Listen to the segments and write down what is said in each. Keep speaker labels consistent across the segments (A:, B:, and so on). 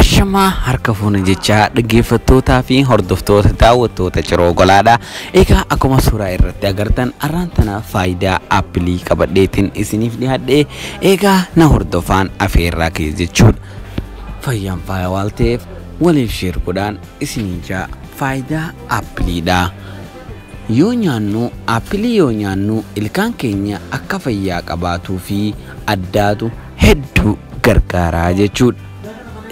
A: Ashama harka fuuna jecha dhaggeeffattootaa fi hordoftoota daawwattoota ciroo golaadha. Egaa akkuma suuraa irratti agartan arraan tana faayidaa aappilii qabadheetiin isiniif dhiyaadhe. Egaa na hordofaan afeerraa keessa jechuudha. Fayyaan faaya waan ta'eef waliif sheer godhaan isinii faayidaa aappiliidha. Yoo nyaannu aappilii yoo nyaannu ilkaan keenya akka fayyaa qabaatuu fi addaatu hedduu gargaaraa jechuudha.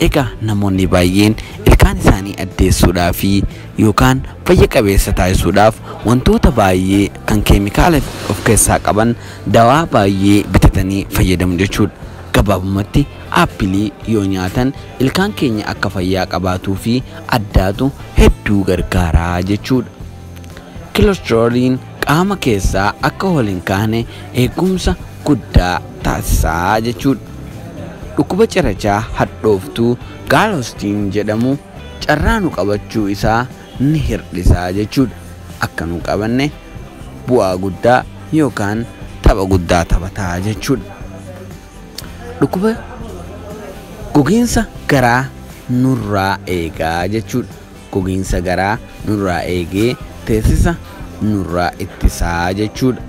A: Egaa namoonni baay'een ilkaan isaanii addeessuudhaaf yookaan fayya qabeessa taasisuudhaaf wantoota baay'ee kan keemikaala of keessaa qaban dawaa baay'ee bitatanii fayyadamu jechuudha. Gabaabumatti aappilii yoo nyaatan ilkaan keenya akka fayyaa qabaatuu fi addaatu hedduu gargaaraa jechuudha. Kilostrooliin qaama keessaa akka wal hin kaane eegumsa guddaa taasisaa jechuudha. Dhukkuba cirrachaa hadhooftuu gaalostiin jedhamu carraa nu qabachuu isaa ni hir'isaa jechuudha. Akka nu qabanne bu'aa guddaa yookaan tapha guddaa taphataa jechuudha. Dhukkuba gogiinsa garaa nurraa eegaa jechuudha. Gogiinsa garaa nurraa eegee teessisa nurraa ittisaa jechuudha.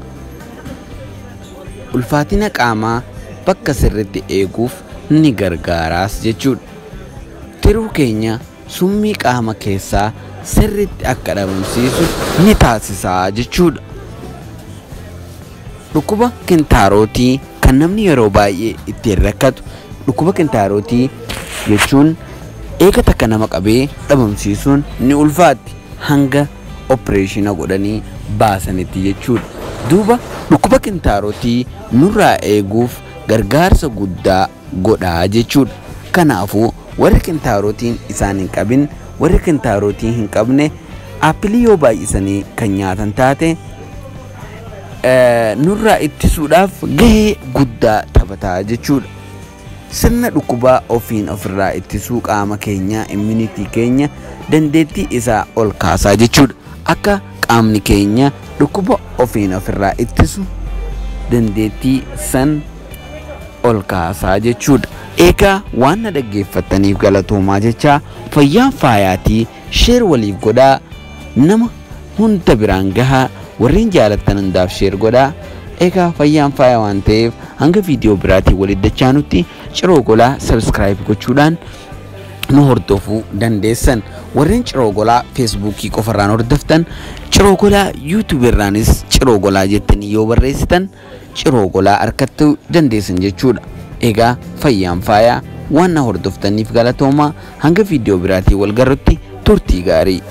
A: Ulfaatina qaamaa bakka sirriitti eeguuf ni gargaaraas jechuudha. Tiruu keenya summii qaama keessaa sirriitti akka dhabamsiisu ni taasisaa jechuudha. Dhukkuba kintaarotii kan namni yeroo baay'ee ittiin rakkatu. Dhukkuba kintaarotii jechuun eega takka nama qabee dhabamsiisuun ni ulfaatti hanga opereeshina godhanii baasanitti jechuudha. Duuba dhukkuba kintaarotii nurraa eeguuf gargaarsa guddaa godhaa jechuudha. Kanaafuu warri kintaarotiin isaan hin qabin, warri kintaarotii hin qabne aappilii yoo baay'isanii kan nyaatan taate nurraa ittisuudhaaf gahee guddaa taphataa jechuudha. Sirna dhukkubaa ofirraa ittisuu qaama keenya immunitii keenya dandeettii isaa ol kaasaa jechuudha. Akka qaamni keenya dhukkuba ofirraa ittisu dandeettii san ol kaasaa jechuudha. Egaa waan na dhaggeeffattaniif galatoomaa jecha fayyaan faayaatii sheer waliif godhaa, nama hunda biraan gahaa, warreen jaalattan hundaaf sheer godhaa. Egaa fayyaan faaya waan ta'eef hanga viidiyoo biraatiin walitti dachaanutti ciroo golaa subscribe gochuudhaan nu hordofuu dandeessan. Warreen ciroo golaa feesbuukii qofarraan hordoftan ciroo golaa yuutuub irraanis ciroo golaa jettanii yoo barreessitan ciroo golaa argattuu dandeessan jechuudha. Egaa fayyaan faaya waan na hordoftaniif galatoomaa hanga viidiyoo biraatiin wal garrutti turtii gaarii.